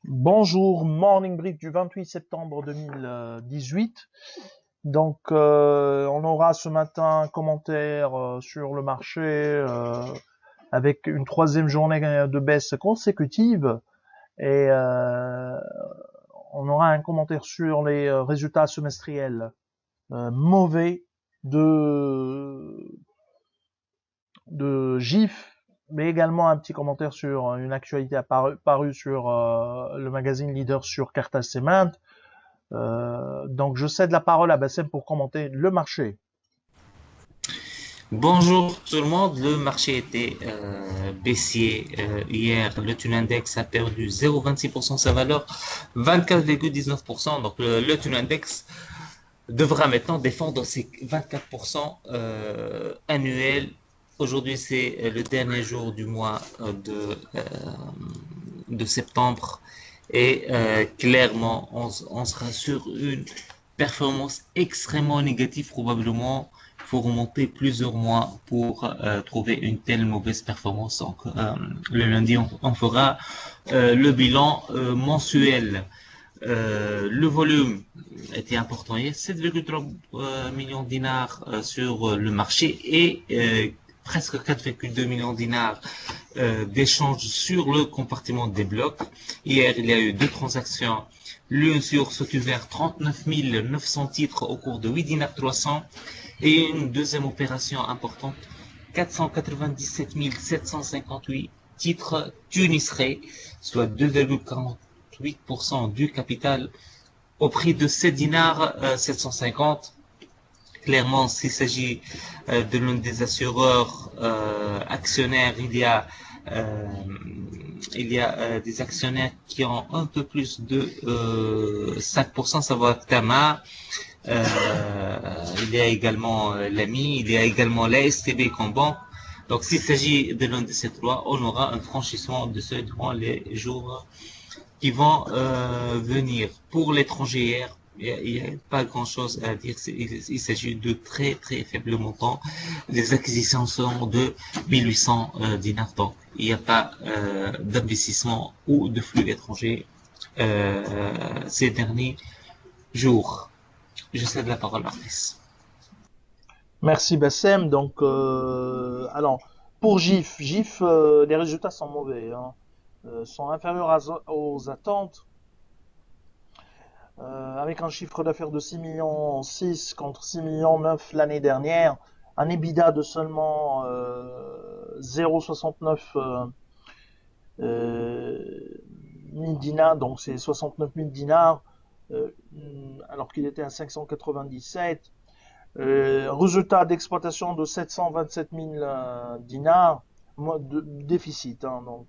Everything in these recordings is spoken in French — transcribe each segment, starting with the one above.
Bonjour, morning brief du 28 septembre 2018. Donc, on aura ce matin un commentaire sur le marché avec une troisième journée de baisse consécutive et on aura un commentaire sur les résultats semestriels mauvais de GIF, mais également un petit commentaire sur une actualité parue sur le magazine Leader sur Carthage Cement. Donc je cède la parole à Bassem pour commenter le marché. Bonjour tout le monde, le marché était baissier hier, le Tune Index a perdu 0,26% de sa valeur, 24,19%. Donc le Tune Index devra maintenant défendre ses 24% annuels. Aujourd'hui c'est le dernier jour du mois de septembre et clairement on sera sur une performance extrêmement négative probablement. Il faut remonter plusieurs mois pour trouver une telle mauvaise performance. Donc le lundi on fera le bilan mensuel. Le volume était important hier, 7,3 millions de dinars sur le marché et presque 4,2 millions de dinars d'échanges sur le compartiment des blocs. Hier, il y a eu deux transactions. L'une sur ce couvert 39 900 titres au cours de 8 dinars 300 et une deuxième opération importante 497 758 titres tunisrais, soit 2,48% du capital au prix de 7 dinars 750. Clairement, s'il s'agit de l'un des assureurs actionnaires, euh, il y a des actionnaires qui ont un peu plus de 5%, ça va Tama. Il y a également l'AMI, il y a également la STB comme banque. Donc, s'il s'agit de l'un de ces trois, on aura un franchissement de ce durant les jours qui vont venir. Pour l'étranger hier, il n'y a pas grand-chose à dire. Il s'agit de très très faibles montants. Les acquisitions sont de 1800 dinars. Donc, il n'y a pas d'investissement ou de flux étrangers ces derniers jours. Je cède la parole à Chris. Merci Bassem. Donc, alors pour GIF, les résultats sont mauvais, hein. Sont inférieurs aux attentes, avec un chiffre d'affaires de 6 millions 6 contre 6 millions 9 l'année dernière, un EBITDA de seulement 0,69 1000 dinars, donc c'est 69 000 dinars, euh, alors qu'il était à 597. Résultat d'exploitation de 727 000 dinars, déficit, hein, donc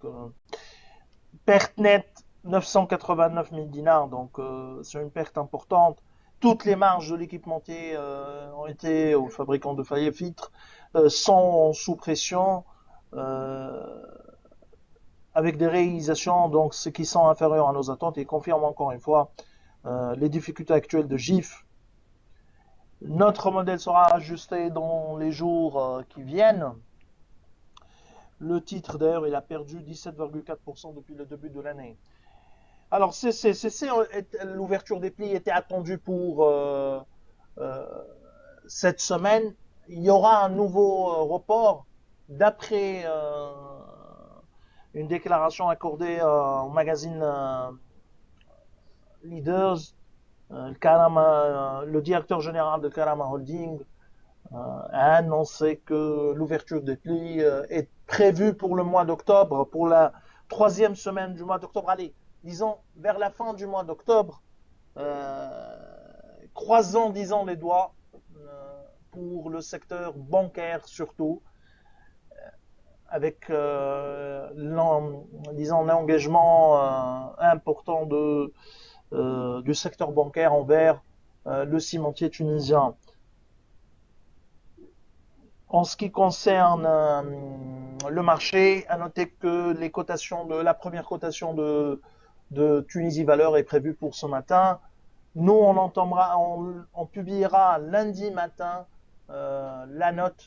perte nette 989 000 dinars, donc c'est une perte importante. Toutes les marges de l'équipementier ont été, aux fabricants de faille et filtres, sont sous pression, euh, avec des réalisations donc ce qui sont inférieures à nos attentes et confirment encore une fois les difficultés actuelles de GIF. Notre modèle sera ajusté dans les jours qui viennent. Le titre, d'ailleurs, il a perdu 17,4% depuis le début de l'année. Alors, l'ouverture des plis était attendue pour euh, cette semaine. Il y aura un nouveau report d'après une déclaration accordée au magazine Leaders. Le directeur général de Karama Holding a annoncé que l'ouverture des plis est prévue pour le mois d'octobre, pour la troisième semaine du mois d'octobre. Allez, disons vers la fin du mois d'octobre, euh, croisons, disons, les doigts pour le secteur bancaire surtout, avec disons, l'engagement important du secteur bancaire envers le cimentier tunisien. En ce qui concerne le marché, à noter que les cotations la première cotation de Tunisie Valeur est prévue pour ce matin. Nous, on publiera lundi matin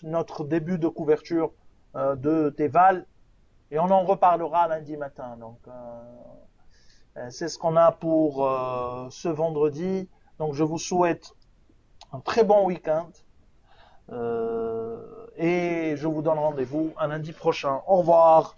notre début de couverture de Teval, et on en reparlera lundi matin. Donc, C'est ce qu'on a pour ce vendredi. Donc je vous souhaite un très bon week-end et je vous donne rendez-vous un lundi prochain. Au revoir.